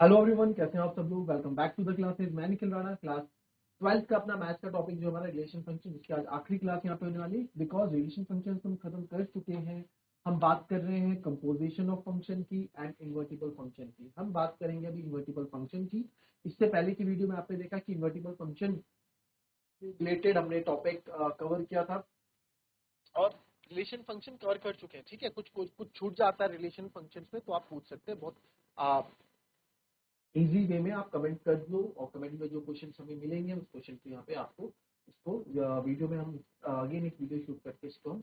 Hello everyone, कैसे हैं आप सब लोग। Welcome back to the classes. मैं निखिल राणा। क्लास 12th का अपना मैथ्स का टॉपिक जो हमारा रिलेशन फंक्शन, जिसकी आज आखिरी क्लास यहाँ पे होने वाली, बिकॉज रिलेशन फंक्शन हम खत्म कर चुके हैं। हम बात कर रहे हैं कंपोजिशन ऑफ फंक्शन की एंड इन्वर्टिबल फंक्शन की। हम बात करेंगे अभी इन्वर्टिबल फंक्शन की। इससे पहले की वीडियो में आपने देखा कि इन्वर्टिबल फंक्शन रिलेटेड हमने टॉपिक कवर किया था और रिलेशन फंक्शन कवर कर चुके हैं। ठीक है, कुछ कुछ कुछ छूट जाता है रिलेशन फंक्शन में तो आप पूछ सकते हैं। बहुत इजी वे में आप कमेंट कर दो और कमेंट में जो क्वेश्चन हमें मिलेंगे उस क्वेश्चन को यहाँ पे आपको इसको वीडियो में हम अगेन एक वीडियो शूट करके इसको हम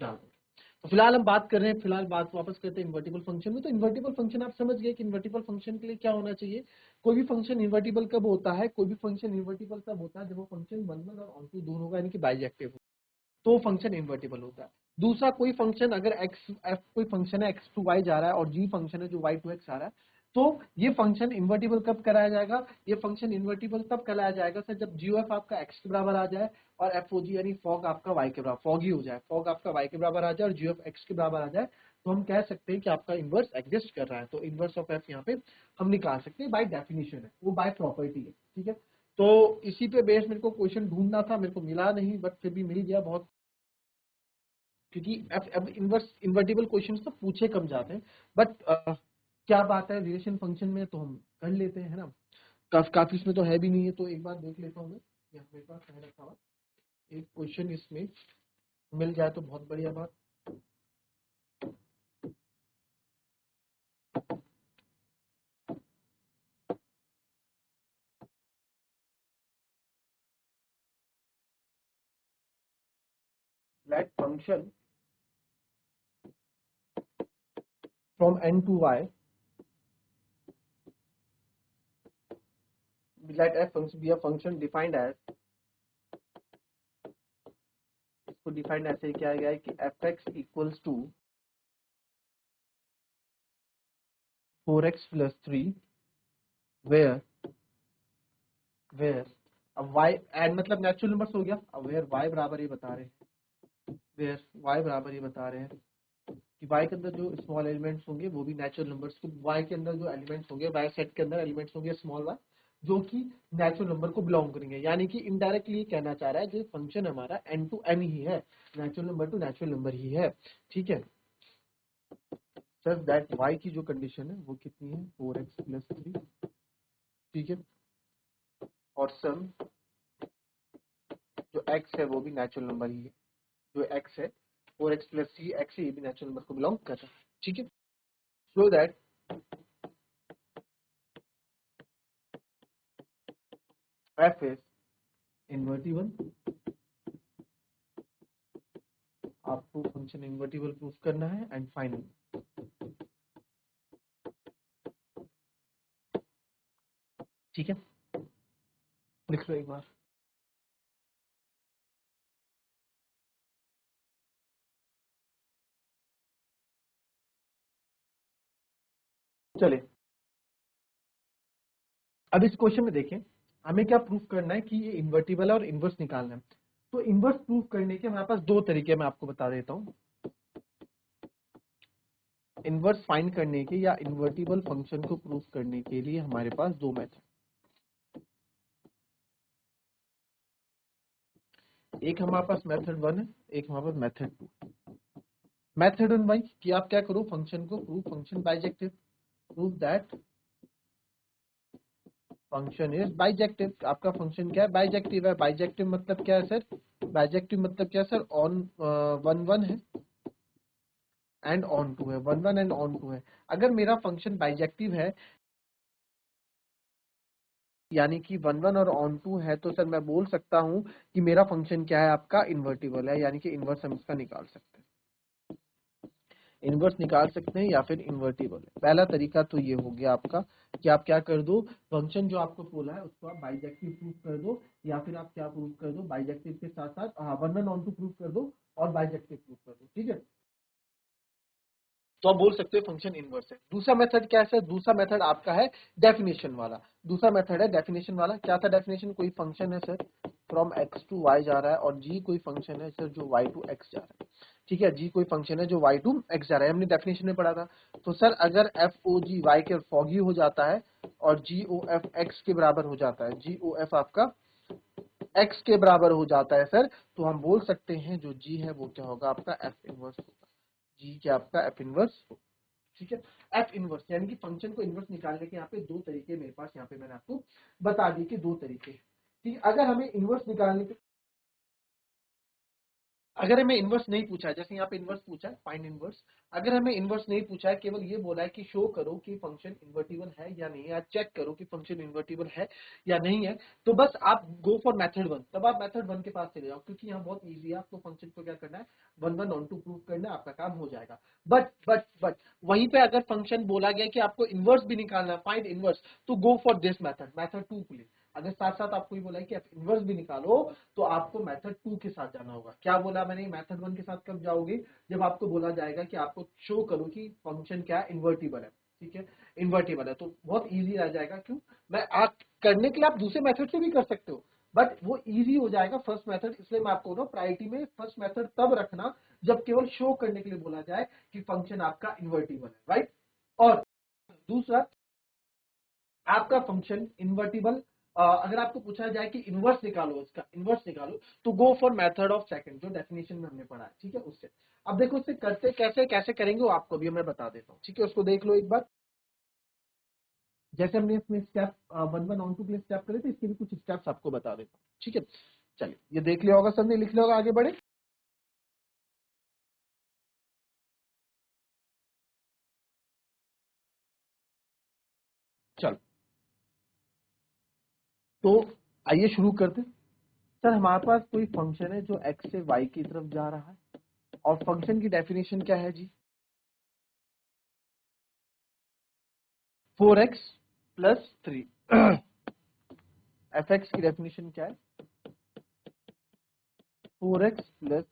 डाल देंगे। तो फिलहाल हम बात कर रहे हैं, फिलहाल बात वापस करते हैं इन्वर्टिबल फंक्शन में। तो इन्वर्टिबल फंक्शन आप समझ गए कि इन्वर्टिबल फंक्शन के लिए क्या होना चाहिए। कोई भी फंक्शन इन्वर्टिबल कब होता है, कोई भी फंक्शन इन्वर्टिबल कब होता है, जब वो फंक्शन वन वन और ऑन टू दोनों होगा, यानी कि बाइजेक्टिव हो, तो फंक्शन इन्वर्टिबल होता है। दूसरा, कोई फंक्शन अगर एक्स एफ कोई फंक्शन है एक्स टू वाई जा रहा है और जी फंक्शन है जो वाई टू एक्स आ रहा है, तो ये फंक्शन इन्वर्टिबल कब कराया जाएगा। ये फंक्शन इन्वर्टिबल तब कराया जाएगा सर जब जी एफ आपका एक्स के बराबर आ जाए और एफ ओ जी यानी फॉग आपका वाई के बराबर, फॉगी हो जाए, फॉग आपका वाई के बराबर आ जाए और जी एफ एक्स के बराबर आ जाए, तो हम कह सकते हैं कि आपका इन्वर्स एग्जिस्ट कर रहा है। तो इन्वर्स ऑफ एफ यहाँ पे हम निकाल सकते हैं, बाय डेफिनेशन है वो, बाय प्रॉपर्टी है। ठीक है, तो इसी पे बेस मेरे को क्वेश्चन ढूंढना था, मेरे को मिला नहीं, बट फिर भी मिल गया बहुत, क्योंकि अब इन्वर्टिबल क्वेश्चंस तो पूछे कम जाते हैं। बट क्या बात है, रिलेशन फंक्शन में तो हम कर लेते हैं, है ना। काफी इसमें तो है भी नहीं है, तो एक बार देख लेता हूँ मैं, यहाँ मेरे पास है रखा हुआ एक क्वेश्चन, इसमें मिल जाए तो बहुत बढ़िया बात। Let function from N to Y, let F function be a function defined as, इसको डिफाइंड ऐसे किया गया है कि F X equals to 4x plus 3 where where अब y एंड मतलब नेचुरल नंबर्स हो गया। अब वेयर y बराबर ये बता रहे हैं, वेयर y बराबर ये बता रहे हैं कि y के अंदर जो स्मॉल एलिमेंट्स होंगे वो भी नेचुरल नंबर्स को, y के अंदर जो एलिमेंट्स होंगे, y सेट के अंदर एलिमेंट्स होंगे स्मॉल y, जो कि नेचुरल नंबर को बिलोंग करेंगे। यानी कि इनडायरेक्टली ये कहना चाह रहा है कि फंक्शन हमारा n टू n ही है, natural number to natural number ही है। ठीक है, सर दैट y की जो कंडीशन है वो कितनी है, 4x प्लस 3। ठीक है, और सम जो x है वो भी नेचुरल नंबर ही है, जो x है 4x प्लस 3 x है, ये भी नेचुरल नंबर को बिलोंग कर रहा है। ठीक है, so that f is invertible. आपको फंक्शन इन्वर्टिबल प्रूफ करना है। एंड फाइनल, ठीक है, लिख लो एक बार। चलिए, अब इस क्वेश्चन में देखें, हमें क्या प्रूफ करना है कि ये इन्वर्टिबल है और इन्वर्स निकालना है। तो इन्वर्स प्रूफ करने के हमारे पास दो तरीके मैं आपको बता देता हूं। इन्वर्स फाइंड करने के या इन्वर्टिबल फंक्शन को प्रूफ करने के लिए हमारे पास दो मेथड, एक हमारे पास मेथड 1 है, एक हमारे पास मेथड 2। मेथड 1 भाई कि आप क्या करो, फंक्शन को proof, function bijective, proof that function is bijective. आपका फंक्शन क्या है, बाइजेक्टिव है। बाइजेक्टिव मतलब क्या है सर, बाइजेक्टिव मतलब क्या है सर, ऑन वन वन है एंड ऑन टू है, one one and onto है। अगर मेरा फंक्शन बाइजेक्टिव है यानी कि वन वन और ऑन टू है, तो सर मैं बोल सकता हूं कि मेरा फंक्शन क्या है, आपका इन्वर्टिबल है, यानी कि इन्वर्स हम इसका निकाल सकते हैं, इन्वर्स निकाल सकते हैं या फिर इन्वर्टिबल है। पहला तरीका तो ये हो गया आपका कि आप क्या कर दो, फंक्शन जो आपको बोला है उसको आप बाइजेक्टिव प्रूफ कर दो, या फिर आप क्या प्रूफ कर दो, बाइजेक्टिव के साथ साथ one one onto proof कर दो और बाइजेक्टिव प्रूफ कर दो। ठीक है, तो आप बोल सकते हो फंक्शन इनवर्स है। दूसरा मेथड क्या है सर, दूसरा मेथड आपका है डेफिनेशन वाला। दूसरा मेथड है डेफिनेशन वाला। क्या था डेफिनेशन, कोई फंक्शन है sir from x to y जा रहा है और g कोई फंक्शन है सर जो y टू x जा रहा है। ठीक है, g कोई फंक्शन है जो y टू x जा रहा है, हमने डेफिनेशन में पढ़ा था। तो सर अगर f o g y के फॉगी हो जाता है और GOF x के बराबर हो जाता है, GOF आपका x के बराबर हो जाता है सर, तो हम बोल सकते हैं जो g है वो क्या होगा आपका f इनवर्स होगा, g क्या आपका f इनवर्स होगा। ठीक है, f इनवर्स यानी कि फंक्शन को इनवर्स निकालने के यहाँ पे दो तरीके मेरे पास यहाँ पे मैंने आपको बता दिए कि दो तरीके। ठीक, अगर हमें इनवर्स निकालने के, अगर हमें इनवर्स नहीं पूछा है, जैसे यहाँ पे इनवर्स पूछा है फाइंड इनवर्स, अगर हमें इनवर्स नहीं पूछा है, केवल ये बोला है कि शो करो कि फंक्शन इन्वर्टिबल है या नहीं, या चेक करो कि फंक्शन इन्वर्टिबल है या नहीं है, तो बस आप गो फॉर मेथड वन, तब आप मेथड वन के पास चले जाओ, क्योंकि यहाँ बहुत ईजी है, आपको फंक्शन को क्या करना है, one one onto prove करना है, आपका काम हो जाएगा। बट वहीं पे अगर फंक्शन बोला गया कि आपको इनवर्स भी निकालना है, फाइंड इनवर्स, तो go for this method, method two please. अगर साथ साथ आपको ये बोला है कि आप इनवर्स भी निकालो, तो आपको मेथड टू के साथ जाना होगा। क्या बोला मैंने, मेथड वन के साथ कब जाओगे, जब आपको बोला जाएगा कि आपको शो करो कि फंक्शन क्या है, इन्वर्टिबल है। ठीक है, इन्वर्टिबल है, तो बहुत इजी रह जाएगा। क्यों, मैं आप करने के लिए आप दूसरे मेथड से भी कर सकते हो, बट वो इजी हो जाएगा फर्स्ट मेथड, इसलिए मैं आपको बोल प्रायोरिटी में फर्स्ट मेथड तब रखना जब केवल शो करने के लिए बोला जाए कि फंक्शन आपका इन्वर्टिबल है, राइट। और दूसरा, आपका फंक्शन इन्वर्टिबल, अगर आपको पूछा जाए कि इनवर्स निकालो, इसका इनवर्स निकालो, तो go for method of second, जो डेफिनेशन में हमने पढ़ा है। ठीक है, उससे अब देखो उससे करते कैसे कैसे करेंगे वो आपको भी मैं बता देता हूँ। ठीक है, उसको देख लो एक बार। जैसे हमने इसमें step one one onto के लिए स्टेप करे थे, इसके भी कुछ स्टेप्स आपको बता देता हूँ। ठीक है, चलिए ये देख लिया होगा सबने, लिख लिया होगा, आगे बढ़े। चलो, तो आइए शुरू करते। सर हमारे पास कोई फंक्शन है जो x से y की तरफ जा रहा है, और फंक्शन की डेफिनेशन क्या है जी, 4x प्लस 3। fx की डेफिनेशन क्या है, 4x प्लस।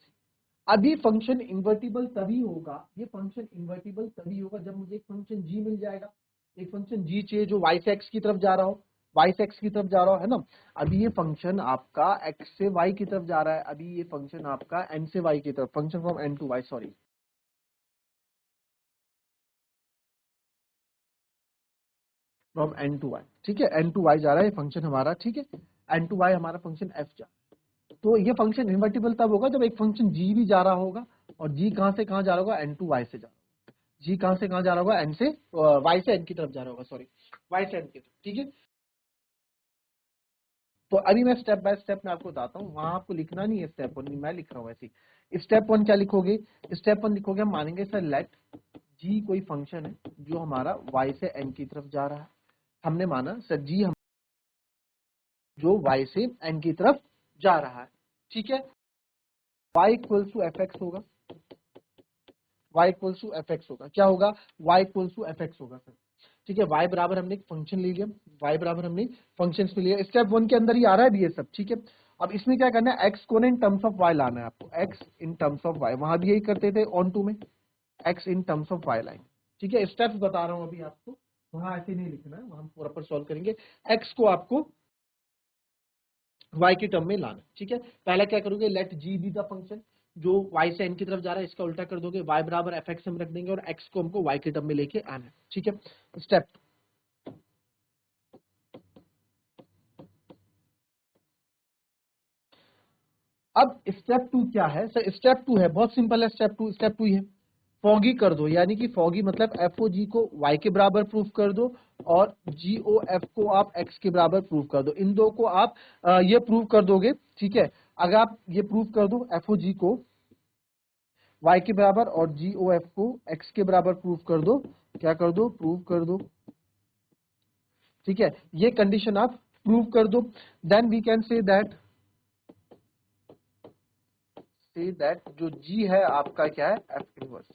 अब ये फंक्शन इन्वर्टिबल तभी होगा, ये फंक्शन इन्वर्टिबल तभी होगा जब मुझे एक फंक्शन g मिल जाएगा, एक फंक्शन g चाहिए जो y से x की तरफ जा रहा हो, y से x की तरफ जा रहा हो, है ना। अभी ये फंक्शन आपका x से y की तरफ जा रहा है, अभी ये फंक्शन आपका n से y की तरफ, function from n to y, sorry, from n to y। ठीक है, n टू y जा रहा है ये फंक्शन हमारा। ठीक है, n टू y हमारा फंक्शन f जा, तो ये फंक्शन इन्वर्टिबल तब होगा जब एक फंक्शन g भी जा रहा होगा, और g कहां से कहां जा रहा होगा, n टू y से जा रहा होगा, g कहां से कहां जा रहा होगा, n से y से n की तरफ जा रहा होगा, सॉरी, y से n की तरफ। ठीक है, तो अभी मैं स्टेप बाय स्टेप में आपको बताता हूँ, वहां आपको लिखना नहीं है स्टेप वन, मैं लिख रहा हूँ ऐसे ही। स्टेप वन क्या लिखोगे, स्टेप वन लिखोगे, हम मानेंगे सर लेट g कोई फंक्शन है जो हमारा y से n की तरफ जा रहा है, हमने माना सर g हम जो y से n की तरफ जा रहा है। ठीक है, y equals to F X होगा, y equals to F X होगा, क्या होगा, y equals to F X होगा सर। ठीक है, y बराबर हमने एक फंक्शन ले लिया, y बराबर हमने फंक्शन पे लिया, स्टेप वन के अंदर ही आ रहा है ये सब। ठीक है, अब इसमें क्या करना है, x को इन टर्म्स ऑफ y लाना है आपको, x in terms of y, वहां भी यही करते थे ऑन टू में, x in terms of y line. ठीक है, स्टेप्स बता रहा हूं अभी आपको, वहां ऐसे नहीं लिखना है, वहां पूरा पर सॉल्व करेंगे। x को आपको y की टर्म में लाना। ठीक है, पहला क्या करोगे, let g be the function जो y से n की तरफ जा रहा है, इसका उल्टा कर दोगे, y बराबर एफ एक्स हम रख देंगे, और x को हमको y की टर्म में लेके आना है। ठीक है, स्टेप, अब स्टेप टू क्या है सर, स्टेप टू है बहुत सिंपल है, स्टेप टू ही है, फॉगी कर दो, यानी कि फॉगी मतलब एफ ओ जी को y के बराबर प्रूफ कर दो, और जी ओ एफ को आप x के बराबर प्रूफ कर दो, इन दो को आप ये प्रूफ कर दोगे। ठीक है, अगर आप ये प्रूफ कर दो एफ ओ जी को y के बराबर और जी ओ एफ को x के बराबर प्रूफ कर दो, क्या कर दो, प्रूफ कर दो। ठीक है, ये कंडीशन आप प्रूव कर दो, then we can say that जो g है आपका क्या है, f inverse,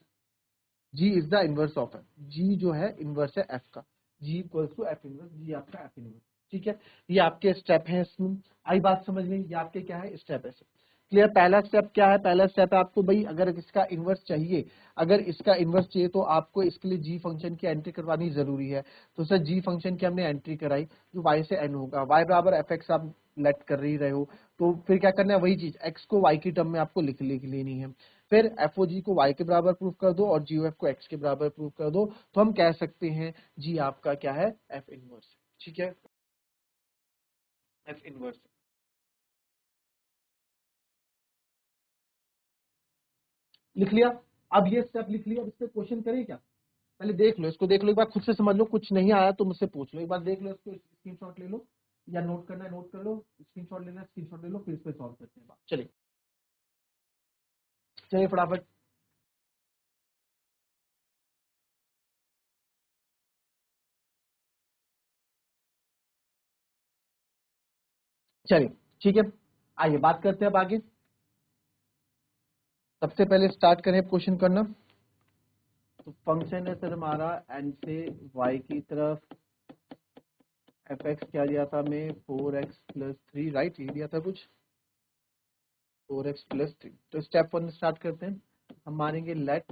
g is the inverse of f, g जो है इनवर्स है f का, g equals to f inverse, g आपका f इनवर्स। ठीक है, ये आपके स्टेप हैं, इसमें आई बात समझ में, ये आपके क्या है स्टेप है। क्लियर, पहला स्टेप क्या है, पहला स्टेप है आपको भाई अगर इसका इनवर्स चाहिए, अगर इसका इनवर्स चाहिए तो आपको इसके लिए g फंक्शन की एंट्री करवानी जरूरी है। तो सर g फंक्शन की हमने एंट्री कराई, जो y से n होगा, y बराबर एफ एक्स आप लेट कर ही रहे हो, तो फिर क्या करना है, वही चीज x को y की टर्म में आपको लिख लेनी है, फिर एफ ओ जी को y के बराबर प्रूफ कर दो, और जी ओ एफ को x के बराबर प्रूफ कर दो, तो हम कह सकते हैं g आपका क्या है, f इनवर्स। ठीक है, एफ इनवर्स। लिख लिया? अब ये स्टेप लिख लिया, अब इस पे क्वेश्चन करें क्या? पहले देख लो, इसको देख लो एक बार, खुद से समझ लो, कुछ नहीं आया तो मुझसे पूछ लो, एक बार देख लो इसको, स्क्रीनशॉट ले लो, या नोट करना है नोट कर लो, स्क्रीनशॉट लेना है स्क्रीनशॉट ले लो, फिर इस पे सॉल्व करते हैं बात। चलिए चलिए फटाफट। चलिए ठीक है, आइए बात करते हैं अब आगे। सबसे पहले स्टार्ट करें क्वेश्चन करना। तो फंक्शन है सर हमारा एन से वाई की तरफ, एफ एक्स क्या दिया था हमें, 4x+3, राइट, ये दिया था कुछ 4x+3। तो स्टेप 1 स्टार्ट करते हैं। हम मानेंगे लेट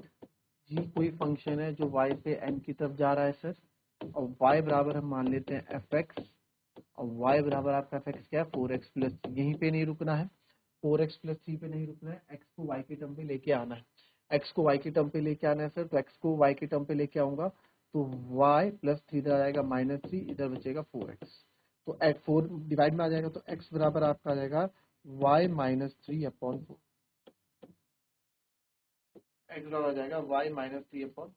जी कोई फंक्शन है जो y से n की तरफ जा रहा है सर, और y बराबर हम मान लेते हैं एफ एक्स, और y बराबर आपका एफ एक्स क्या है, 4x+3। यहीं पे नहीं रुकना है, 4x+3 पे नहीं रुकना है, x को y के टर्म पे लेके आना है, x को y के टर्म पे लेके आना है सर। तो x को y के टर्म पे लेके आऊंगा तो y+3 इधर आ जाएगा -3, इधर बचेगा 4x। तो 4 डिवाइड में आ जाएगा, तो x बराबर आपका आ जाएगा y-3/4। x बराबर आ जाएगा y-3/,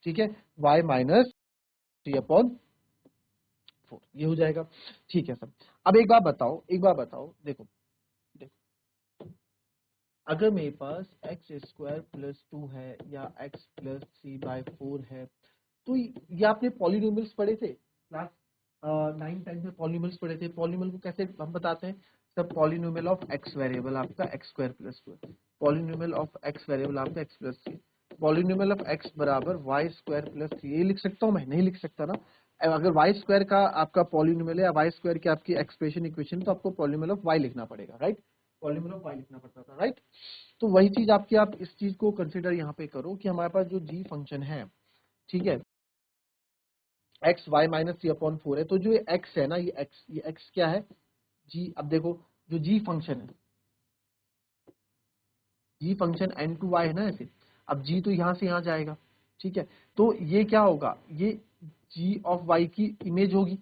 ठीक है, y-3/4 ये हो जाएगा। ठीक है सर। अब एक बात बताओ, एक बात बताओ, देखो देखो, अगर मेरे पास x² + 2 है या x+3/4 है, तो ये आपने पॉलिनोमियल्स पढ़े थे क्लास 9-10 में, पॉलिनोमियल्स पढ़े थे। पॉलिनोमियल को कैसे हम बताते हैं sir, polynomial of x variable आपका x²+2, polynomial of x variable आपका x+3, पॉलिनोमियल ऑफ x बराबर y² + 3। ये लिख सकता हूँ मैं? नहीं लिख सकता ना। अगर y² का आपका पॉलिनोमियल है या y² की आपकी एक्सप्रेशन इक्वेशन, तो आपको पॉलिनोमियल ऑफ y लिखना पड़ेगा, राइट, पॉलिनोमियल ऑफ y लिखना पड़ता था, राइट। तो वही चीज आपकी, आप इस चीज को कंसिडर यहाँ पे करो कि हमारे पास जो g फंक्शन है, ठीक है, x y-3/4 है, तो जो ये x है ना, ये x क्या है, g। अब देखो जो g फंक्शन है, g function n to y है ना ऐसे, अब g तो यहाँ से यहाँ जाएगा, ठीक है, तो ये क्या होगा, ये g ऑफ y की इमेज होगी।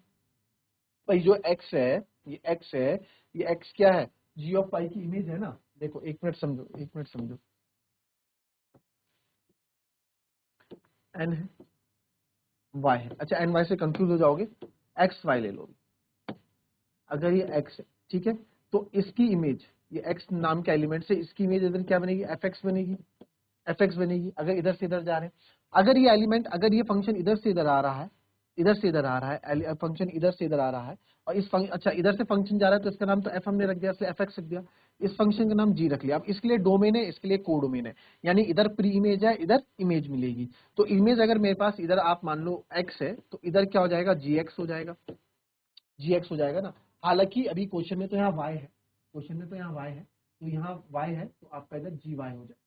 भाई जो x है, ये x है, ये x क्या है, g ऑफ y की इमेज है ना। देखो एक मिनट समझो, एक मिनट समझो, n है, y है, अच्छा n y से कंफ्यूज हो जाओगे, x y ले लो। अगर ये x है, ठीक है, तो इसकी इमेज, ये x नाम के एलिमेंट से इसकी इमेज इधर क्या बनेगी, एफ एक्स बनेगी, एफ एक्स बनेगी। अगर इधर से इधर जा रहे हैं, अगर ये एलिमेंट, अगर ये फंक्शन इधर से इधर आ रहा है, इधर से इधर आ रहा है, फंक्शन इधर से इधर आ रहा है, और इस फंक्शन, अच्छा इधर से फंक्शन जा रहा है, तो इसका नाम तो एफ हमने रख दिया, इसलिए एफ एक्स रख दिया। इस फंक्शन का नाम जी रख लिया। अब इसके लिए डोमेन है, इसके लिए कोडोमेन है, यानी इधर प्री इमेज है, इधर इमेज मिलेगी। तो इमेज अगर मेरे पास इधर आप मान लो एक्स है, तो इधर क्या हो जाएगा, जी एक्स हो जाएगा, जी एक्स हो जाएगा ना। हालांकि अभी क्वेश्चन में तो यहाँ y है, क्वेश्चन में तो यहाँ y है, तो यहाँ y है, तो आपका इधर जी वाई हो जाएगा।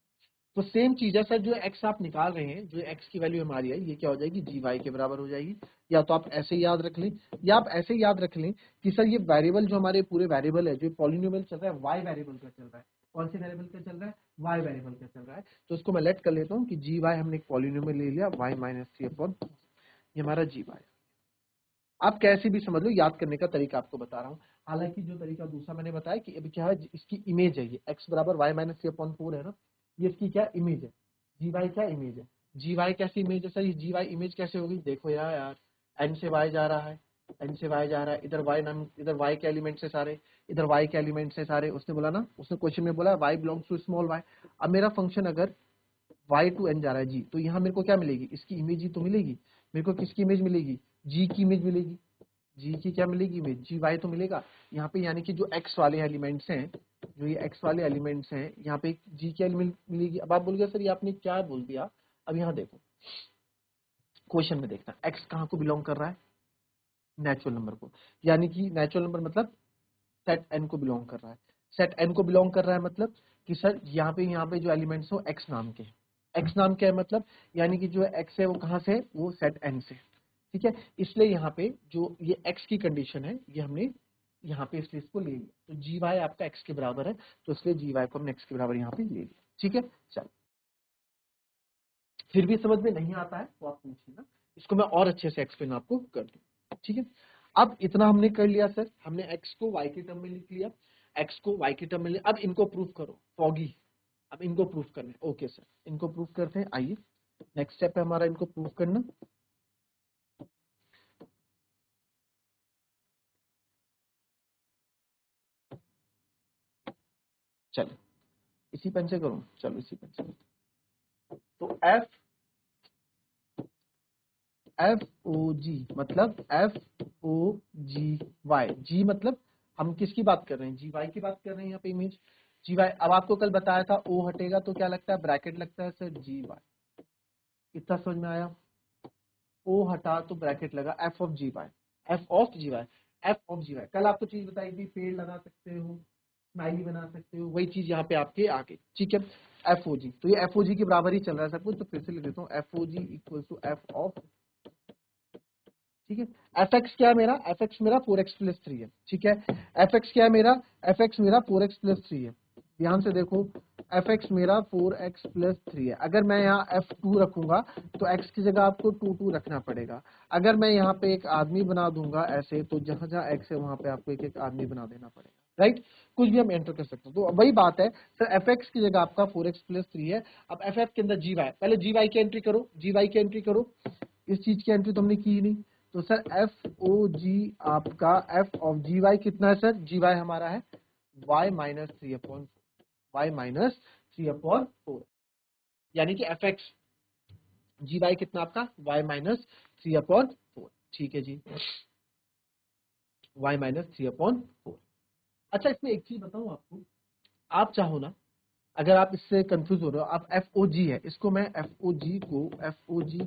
तो सेम चीज है सर, जो x आप निकाल रहे हैं, जो x की वैल्यू हमारी है, ये क्या हो जाएगी, जी वाई के बराबर हो जाएगी। या तो आप ऐसे याद रख लें, या आप ऐसे याद रख लें कि सर ये वेरिएबल जो हमारे पूरे वेरिएबल है, जो पॉलिनोमियल चल रहा है, y वेरिएबल का चल रहा है। कौन से वेरिएबल का चल रहा है, y वेरिएबल का चल रहा है। तो इसको मैं लेट कर लेता हूँ कि जी वाई हमने एक पॉलिनोमियल ले लिया, y-3/, ये हमारा जी वाई। आप कैसे भी समझ लो, याद करने का तरीका आपको बता रहा हूँ। हालांकि जो तरीका दूसरा मैंने बताया कि अभी क्या है, इसकी इमेज है, ये x बराबर y-3/4 है ना, ये इसकी क्या इमेज है, जी वाई क्या इमेज है। जी वाई कैसी इमेज है सर, ये जी वाई इमेज कैसे होगी, देखो यार n से y जा रहा है, n से y जा रहा है, इधर y नाम, इधर y के एलिमेंट से सारे, इधर y के एलिमेंट से सारे। उसने बोला ना, उसने क्वेश्चन में बोला y belongs to small y। अब मेरा फंक्शन अगर y टू n जा रहा है जी, तो यहाँ मेरे को क्या मिलेगी, इसकी इमेज ही तो मिलेगी। मेरे को किसकी इमेज मिलेगी, जी की इमेज मिलेगी, जी की क्या मिलेगी इमेज, जी वाई तो मिलेगा यहाँ पे। यानी कि जो एक्स वाले एलिमेंट्स हैं, जो ये एक्स वाले एलिमेंट्स हैं, यहाँ पे जी की एलिमेंट मिलेगी। अब आप बोल गया सर ये आपने क्या बोल दिया। अब यहाँ देखो क्वेश्चन में देखना, एक्स कहाँ को बिलोंग कर रहा है, नेचुरल नंबर को, यानी कि नेचुरल नंबर मतलब सेट एन को बिलोंग कर रहा है। सेट एन को बिलोंग कर रहा है मतलब कि सर यहाँ पे जो एलिमेंट्स हो एक्स नाम के, एक्स नाम क्या है मतलब, यानी कि जो एक्स है वो कहाँ से है, वो सेट एन से, ठीक है। इसलिए यहाँ पे जो ये एक्स की कंडीशन है, ये हमने यहाँ पे इसलिए इसको ले लिया। तो जी वाई आपका एक्स के बराबर है, तो इसलिए जी वाई को हमने एक्स के बराबर यहाँ पे ले लिया, ठीक है। चल फिर भी समझ में नहीं आता है तो आप पूछिए ना, इसको मैं और अच्छे से एक्सप्लेन आपको कर दूं, ठीक है। अब इतना हमने कर लिया सर, हमने x को y के टर्म में लिख लिया, x को y के टर्म में लिया। अब इनको प्रूफ करो, फॉगी, अब इनको प्रूफ करना है। ओके सर, इनको प्रूफ करते हैं। आइए नेक्स्ट स्टेप है हमारा इनको प्रूफ करना। चलो इसी पेन से करूं, चलो इसी पेन से। तो एफ ओ जी मतलब FOGY, जी मतलब हम किसकी बात कर रहे हैं, GY की बात कर रहे हैं यहाँ पे इमेज GY। अब आपको कल बताया था O हटेगा तो क्या लगता है, ब्रैकेट लगता है सर GY। इतना समझ में आया, O हटा तो ब्रैकेट लगा F ऑफ GY। कल आपको चीज बताई थी, पेड़ लगा सकते हो, स्माइली बना सकते हो, वही चीज यहाँ पे आपके आ गई, ठीक है। FOG, तो ये FOG के बराबर ही चल रहा है सब कुछ, तो फिर से लिख देता हूँ FOG equal to F of, ठीक है। fx क्या है मेरा, fx मेरा 4x प्लस 3 है, ठीक है। fx क्या है मेरा, fx मेरा 4x प्लस 3 है। ध्यान से देखो, fx मेरा 4x प्लस 3 है। अगर मैं यहाँ f2 रखूंगा तो x की जगह आपको 2 रखना पड़ेगा। अगर मैं यहाँ पे एक आदमी बना दूंगा ऐसे, तो जहां जहां x है वहां पे आपको एक एक आदमी बना देना पड़ेगा, राइट। कुछ भी हम एंटर कर सकते हैं। तो वही बात है सर, fx की जगह आपका 4x प्लस 3 है। अब ff के अंदर gy, पहले gy की एंट्री करो, gy की एंट्री करो। इस चीज की एंट्री तो हमने की नहीं, तो सर FOG आपका f ऑफ GY कितना है सर, GY हमारा है y माइनस 3/4, यानी कि fx GY कितना आपका y माइनस 3/4, ठीक है जी, y माइनस 3/4। अच्छा इसमें एक चीज बताऊं आपको, आप चाहो ना, अगर आप इससे कंफ्यूज हो रहे हो, आप FOG है, इसको मैं FOG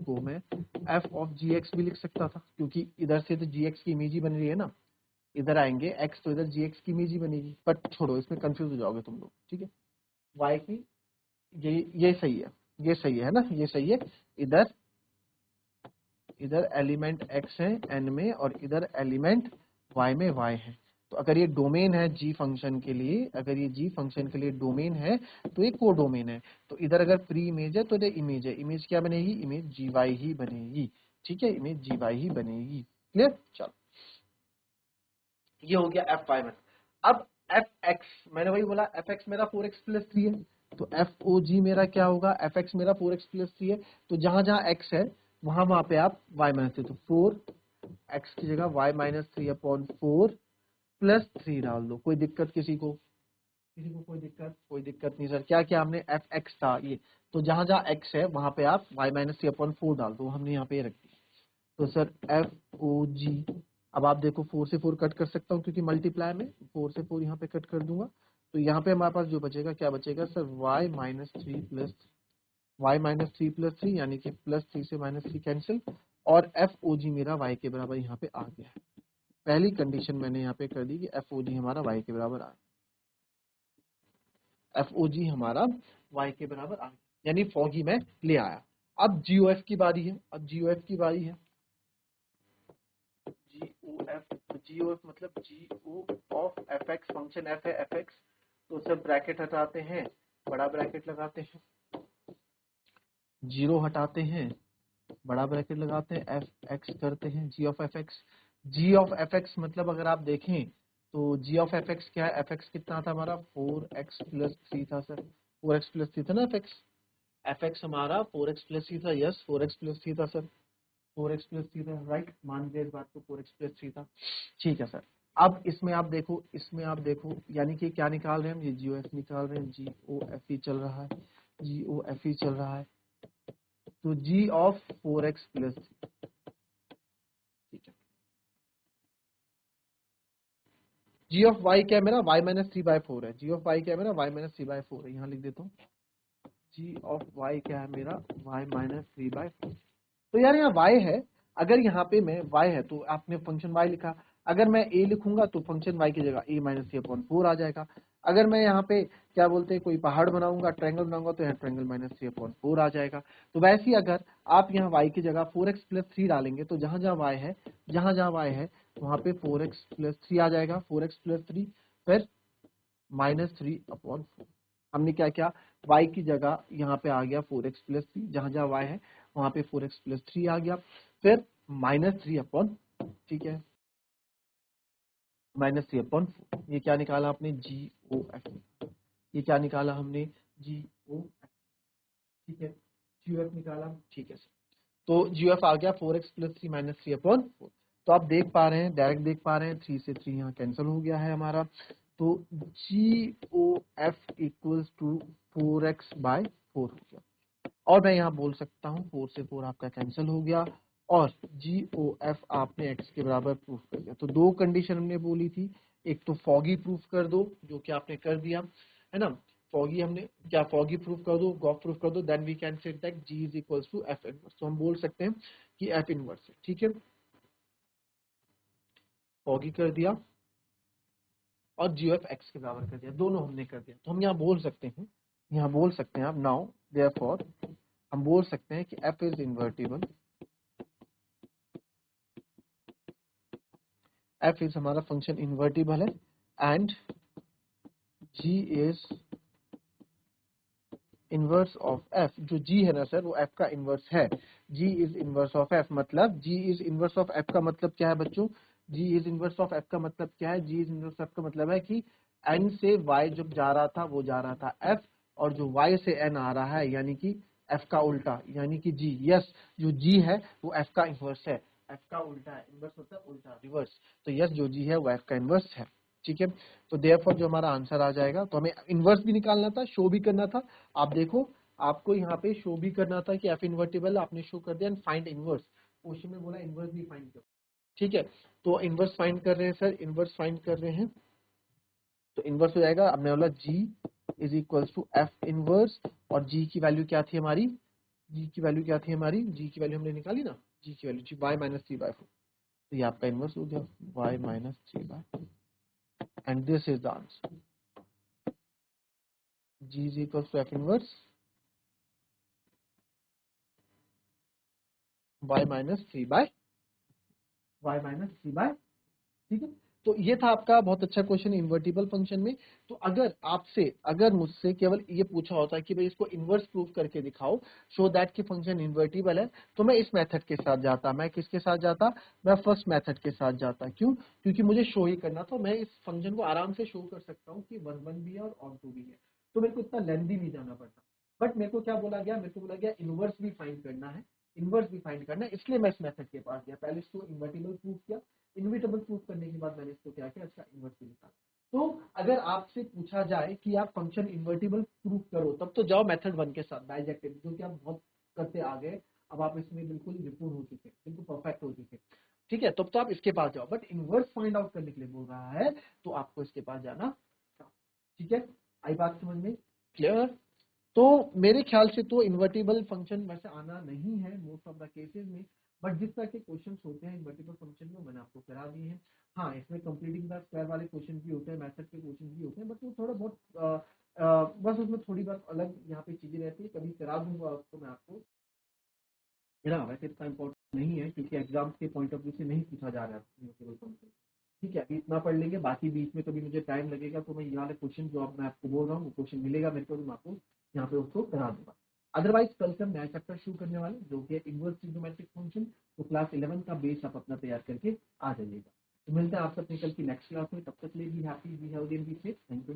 को मैं f ऑफ GX भी लिख सकता था, क्योंकि इधर से तो GX की इमेज ही बन रही है ना, इधर आएंगे x तो इधर GX की इमेज ही बनेगी। बट छोड़ो, इसमें कंफ्यूज हो जाओगे तुम लोग, ठीक है। y की ये सही है, ये सही है ना, ये सही है। इधर इधर एलिमेंट x है n में, और इधर एलिमेंट y में y है। तो अगर ये डोमेन है g फंक्शन के लिए, अगर ये g फंक्शन के लिए डोमेन है, तो ये को डोमेन है। तो इधर अगर प्री इमेज है तो इधर इमेज है, इमेज क्या बनेगी, इमेज GY ही बनेगी, ठीक है, इमेज GY ही बनेगी। क्लियर, चलो ये हो गया FY1। अब FX, मैंने वही बोला FX मेरा 4x प्लस 3 है, तो FOG मेरा क्या होगा, FX मेरा 4x प्लस 3 है। तो जहां जहां x है वहां वहां पे आप y माइनस 3, तो 4x की जगह y माइनस 3/4 प्लस 3 डाल दो। कोई दिक्कत किसी को, किसी को कोई दिक्कत नहीं सर। क्या क्या हमने FX था ये, तो जहां जहां x है वहां पे आप y माइनस 3/4 डाल दो, हमने यहाँ पे रख दिया। तो सर FOG, अब आप देखो 4 से 4 कट कर सकता हूँ क्योंकि मल्टीप्लाई में 4 से 4 यहाँ पे कट कर दूंगा, तो यहाँ पे हमारे पास जो बचेगा, क्या बचेगा सर, y-3 प्लस 3 यानी कि +3 से -3 कैंसिल, और FOG मेरा y के बराबर यहाँ पे आ गया है। पहली कंडीशन मैंने यहाँ पे कर दी कि FOG हमारा y के बराबर आ, FOG हमारा y के बराबर आ गया, यानी फॉगी में ले आया। अब GOF की बारी है, अब GOF की बारी है। GOF मतलब GO of FX, function f है FX, तो सब ब्रैकेट हटाते हैं, बड़ा ब्रैकेट लगाते हैं, जीरो हटाते हैं, बड़ा ब्रैकेट लगाते हैं, FX करते हैं, G of FX। G of FX मतलब अगर आप देखें तो G ऑफ FX क्या है, FX कितना था हमारा, 4x प्लस 3 था सर, 4x प्लस 3 था ना FX हमारा 4x प्लस 3 था, यस 4x प्लस 3 था सर, 4x प्लस 3 था, राइट, मान लिया इस बात को, 4x प्लस 3 था, ठीक है सर। अब इसमें आप देखो, इसमें आप देखो, यानी कि क्या निकाल रहे हैं हम, ये GOF निकाल रहे हैं, GOF ही चल रहा है, GOF ही चल रहा है। तो G ऑफ 4x प्लस, ठीक है, G ऑफ y क्या है मेरा, y माइनस 3/4 है, G ऑफ y क्या है मेरा, y माइनस 3/4 है, यहाँ लिख देता हूँ, G ऑफ y क्या है मेरा, y माइनस 3/4। तो यार यहाँ y है, अगर यहाँ पे मैं y है तो आपने फंक्शन y लिखा, अगर मैं a लिखूंगा तो फंक्शन y की जगह a माइनस 3/4 आ जाएगा। अगर मैं यहाँ पे क्या बोलते हैं, कोई पहाड़ बनाऊंगा, ट्रायंगल बनाऊंगा, तो यहाँ ट्रायंगल माइनस 3/4 आ जाएगा। तो वैसे ही अगर आप यहाँ y की जगह 4x प्लस 3 डालेंगे, तो जहां जहां y है, जहां जहां y है वहां पे 4x प्लस 3 आ जाएगा, 4x प्लस 3 फिर -3/4। हमने क्या किया, y की जगह यहाँ पे आ गया 4x प्लस 3, जहां जहां y है वहां पे 4x प्लस 3 आ गया, फिर -3 ठीक है, -3/4, ये क्या निकाला आपने, GOF, ये क्या निकाला हमने, GOF, ठीक है, GOF निकाला, ठीक है सर। तो GOF आ गया 4x प्लस 3 -3/4। तो आप देख पा रहे हैं, डायरेक्ट देख पा रहे हैं, 3 से 3 यहाँ कैंसिल हो गया है हमारा, तो GOF इक्वल्स टू 4x/4 हो गया। और मैं यहाँ बोल सकता हूँ 4 से 4 आपका कैंसिल हो गया, और GOF आपने x के बराबर प्रूफ कर दिया। तो दो कंडीशन हमने बोली थी, एक तो फॉगी प्रूफ कर दो, जो कि आपने कर दिया है ना, फॉगी हमने क्या, फॉगी प्रूफ कर दो, गॉफ प्रूफ कर दो, then we can say that G is equals to F inverse. तो हम बोल सकते हैं कि F इनवर्स है, ठीक है, फॉगी कर दिया और GOF x के बराबर कर दिया, दोनों हमने कर दिया। तो हम यहाँ बोल सकते हैं, यहाँ बोल सकते हैं आप, नाउ देयरफॉर हम बोल सकते हैं कि F is invertible, F is हमारा फंक्शन इन्वर्टिबल है, and G is inverse of F। जो G है ना सर, वो F का इनवर्स है। G is inverse of F, मतलब G is inverse of F का मतलब क्या है बच्चों, G is inverse of F का मतलब क्या है, G is inverse of F का मतलब है कि N से Y जब जा रहा था वो जा रहा था F, और जो Y से N आ रहा है यानी कि F का उल्टा यानी कि G। यस, जो G है वो F का इनवर्स है, F का उल्टा है, इनवर्स मतलब उल्टा, रिवर्स। तो यस, जो G है वो F का इनवर्स है, ठीक है। तो देयरफॉर जो हमारा आंसर आ जाएगा, तो हमें इनवर्स भी निकालना था, शो भी करना था। आप देखो, आपको यहाँ पे शो भी करना था कि F इन्वर्टिबल, आपने शो कर दिया, एंड फाइंड इनवर्स, क्वेश्चन में बोला इनवर्स भी फाइंड करो, ठीक है। तो इनवर्स फाइंड कर रहे हैं सर, इनवर्स फाइंड कर रहे हैं, तो इनवर्स हो जाएगा, हमने बोला G is equals to F inverse, और G की वैल्यू क्या थी हमारी, G की वैल्यू क्या थी हमारी, G की वैल्यू हमने निकाली ना, G की वैल्यू y -3/4, तो ये आपका इनवर्स हो गया y -3/4, and this is the answer. G is equals to F inverse y minus 3/, ठीक है। तो ये था आपका बहुत अच्छा क्वेश्चन इन्वर्टिबल फंक्शन में। तो अगर मुझसे केवल ये पूछा होता कि भाई इसको इन्वर्स प्रूफ करके दिखाओ, शो दैट कि फंक्शन इन्वर्टिबल है, तो मैं इस मेथड के साथ जाता, मैं किसके साथ जाता, मैं फर्स्ट मेथड के साथ जाता। क्यों, क्योंकि मुझे शो ही करना था, मैं इस फंक्शन को आराम से शो कर सकता हूँ कि 1 भी है और ऑड 2 भी है, तो मेरे को इतना लेंथी नहीं जाना पड़ता। बट मेरे को क्या बोला गया, मेरे को बोला गया इनवर्स भी फाइंड करना है, इनवर्स भी फाइंड करना है, इसलिए मैं इस मेथड के पास गया। पहले इसको इन्वर्टिबल प्रूफ किया, इनविटेबल प्रूफ करने के बाद मैंने इसको क्या किया, इसका इनवर्स भी निकाला। तो अगर आपसे पूछा जाए कि आप फंक्शन इन्वर्टिबल प्रूफ करो, तब तो जाओ मेथड 1 के साथ, बाइजेक्टिव, जो कि आप बहुत करते आ गए, अब आप इसमें बिल्कुल निपुण हो चुके, बिल्कुल परफेक्ट हो चुके, ठीक है। तब तो आप इसके पास जाओ, बट इनवर्स फाइंड आउट करने के लिए बोल रहा है, तो आपको इसके पास जाना, ठीक है। आई बात समझ में, क्लियर। तो मेरे ख्याल से तो इन्वर्टिबल फंक्शन वैसे आना नहीं है मोस्ट ऑफ द केसेस में, बट जिस तरह के क्वेश्चंस होते हैं इन्वर्टिबल फंक्शन में, मैंने आपको करा दिए हैं। हाँ, इसमें कंप्लीटिंग द स्क्वायर वाले क्वेश्चन भी होते हैं, मेथड के क्वेश्चन भी होते हैं, बट वो थोड़ा बहुत बस उसमें थोड़ी बहुत अलग यहाँ पे चीजें रहती है, कभी करा दूंगा उसको मैं आपको, है ना। वैसे इतना इम्पोर्टेंट नहीं है, क्योंकि एग्जाम के पॉइंट ऑफ व्यू से नहीं पूछा जा रहा है इन्वर्टिबल फंक्शन, ठीक है। अभी इतना पढ़ लेंगे, बाकी बीच में कभी मुझे टाइम लगेगा तो मैं ये वाले क्वेश्चन जो अब मैं आपको बोल रहा हूँ, वो क्वेश्चन मिलेगा मेरे को, तो मैं आपको यहाँ पे उसको करा दूंगा। अदरवाइज कल से हम नया चैप्टर शुरू करने वाले, जो कि इनवर्स ट्रिग्नोमेट्रिक फंक्शन, तो क्लास 11 का बेस आप अपना तैयार करके आ जाइएगा। तो मिलते हैं आपसे अपने कल की नेक्स्ट क्लास में, तब तक के लिए भी happy, be healthy and be safe. Thank you.